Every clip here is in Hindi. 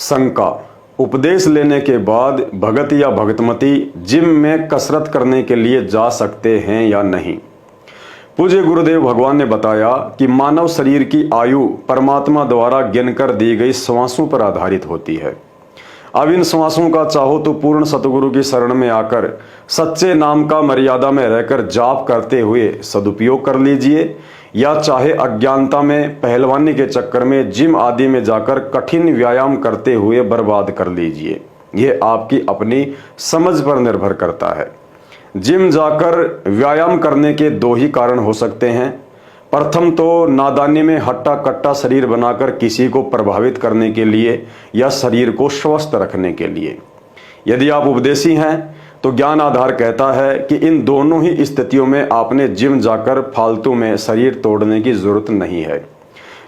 शंका। उपदेश लेने के बाद भगत या भगतमती जिम में कसरत करने के लिए जा सकते हैं या नहीं। पूज्य गुरुदेव भगवान ने बताया कि मानव शरीर की आयु परमात्मा द्वारा गिनकर दी गई श्वासों पर आधारित होती है। अब इन श्वासों का चाहो तो पूर्ण सतगुरु की शरण में आकर सच्चे नाम का मर्यादा में रहकर जाप करते हुए सदुपयोग कर लीजिए, या चाहे अज्ञानता में पहलवानी के चक्कर में जिम आदि में जाकर कठिन व्यायाम करते हुए बर्बाद कर लीजिए। ये आपकी अपनी समझ पर निर्भर करता है। जिम जाकर व्यायाम करने के दो ही कारण हो सकते हैं। प्रथम तो नादानी में हट्टा कट्टा शरीर बनाकर किसी को प्रभावित करने के लिए या शरीर को स्वस्थ रखने के लिए। यदि आप उपदेशी हैं तो ज्ञान आधार कहता है कि इन दोनों ही स्थितियों में आपने जिम जाकर फालतू में शरीर तोड़ने की जरूरत नहीं है,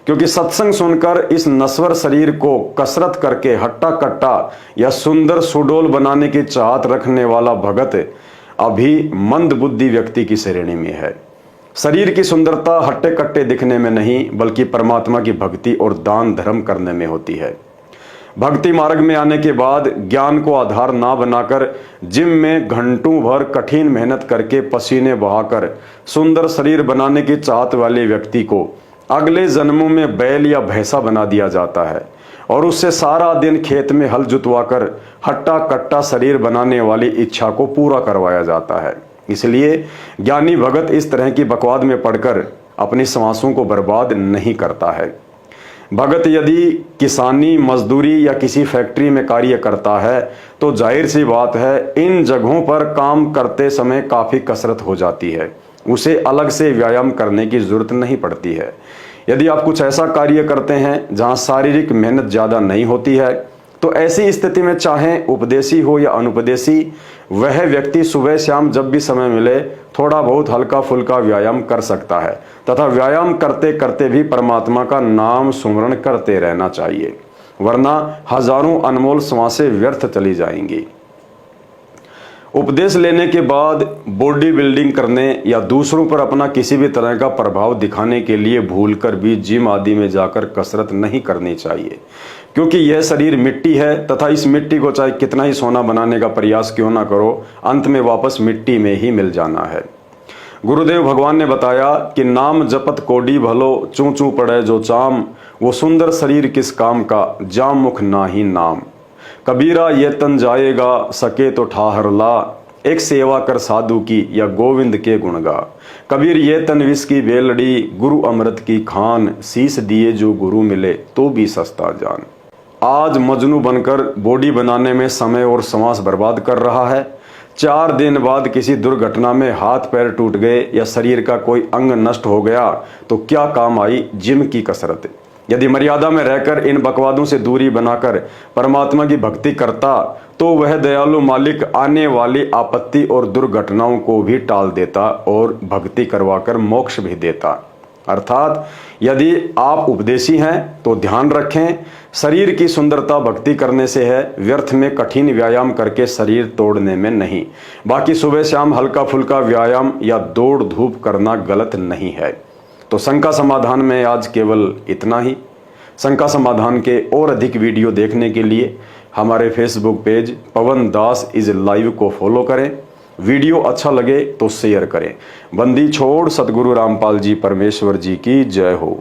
क्योंकि सत्संग सुनकर इस नश्वर शरीर को कसरत करके हट्टा कट्टा या सुंदर सुडोल बनाने की चाहत रखने वाला भगत अभी मंद बुद्धि व्यक्ति की श्रेणी में है। शरीर की सुंदरता हट्टे कट्टे दिखने में नहीं, बल्कि परमात्मा की भक्ति और दान धर्म करने में होती है। भक्ति मार्ग में आने के बाद ज्ञान को आधार ना बनाकर जिम में घंटों भर कठिन मेहनत करके पसीने बहाकर सुंदर शरीर बनाने की चाहत वाले व्यक्ति को अगले जन्मों में बैल या भैंसा बना दिया जाता है और उससे सारा दिन खेत में हल जुतवाकर हट्टा कट्टा शरीर बनाने वाली इच्छा को पूरा करवाया जाता है। इसलिए ज्ञानी भगत इस तरह की बकवाद में पड़कर अपनी श्वासों को बर्बाद नहीं करता है। भगत यदि किसानी, मजदूरी या किसी फैक्ट्री में कार्य करता है तो जाहिर सी बात है इन जगहों पर काम करते समय काफ़ी कसरत हो जाती है, उसे अलग से व्यायाम करने की जरूरत नहीं पड़ती है। यदि आप कुछ ऐसा कार्य करते हैं जहां शारीरिक मेहनत ज़्यादा नहीं होती है तो ऐसी स्थिति में चाहे उपदेशी हो या अनुपदेशी, वह व्यक्ति सुबह शाम जब भी समय मिले थोड़ा बहुत हल्का फुल्का व्यायाम कर सकता है तथा व्यायाम करते करते भी परमात्मा का नाम सुमरण करते रहना चाहिए, वरना हजारों अनमोल श्वासें व्यर्थ चली जाएंगी। उपदेश लेने के बाद बॉडी बिल्डिंग करने या दूसरों पर अपना किसी भी तरह का प्रभाव दिखाने के लिए भूलकर भी जिम आदि में जाकर कसरत नहीं करनी चाहिए, क्योंकि यह शरीर मिट्टी है तथा इस मिट्टी को चाहे कितना ही सोना बनाने का प्रयास क्यों ना करो, अंत में वापस मिट्टी में ही मिल जाना है। गुरुदेव भगवान ने बताया कि नाम जपत कोडी भलो, चूं चूं पड़े जो चाम, वो सुंदर शरीर किस काम का, जाम मुख ना ही नाम। कबीरा ये तन जाएगा, सके तो ठाहर ला, एक सेवा कर साधु की या गोविंद के गुण गा। कबीर ये तन विष की बेलड़ी, गुरु अमृत की खान, शीस दिए जो गुरु मिले तो भी सस्ता जान। आज मजनू बनकर बॉडी बनाने में समय और श्वास बर्बाद कर रहा है। 4 दिन बाद किसी दुर्घटना में हाथ पैर टूट गए या शरीर का कोई अंग नष्ट हो गया तो क्या काम आई जिम की कसरत। यदि मर्यादा में रहकर इन बकवादों से दूरी बनाकर परमात्मा की भक्ति करता तो वह दयालु मालिक आने वाली आपत्ति और दुर्घटनाओं को भी टाल देता और भक्ति करवाकर मोक्ष भी देता। अर्थात यदि आप उपदेशी हैं तो ध्यान रखें, शरीर की सुंदरता भक्ति करने से है, व्यर्थ में कठिन व्यायाम करके शरीर तोड़ने में नहीं। बाकी सुबह शाम हल्का फुल्का व्यायाम या दौड़ धूप करना गलत नहीं है। तो शंका समाधान में आज केवल इतना ही। शंका समाधान के और अधिक वीडियो देखने के लिए हमारे Facebook page Pawan Das is live को फॉलो करें। वीडियो अच्छा लगे तो शेयर करें। बंदी छोड़ सतगुरु रामपाल जी परमेश्वर जी की जय हो।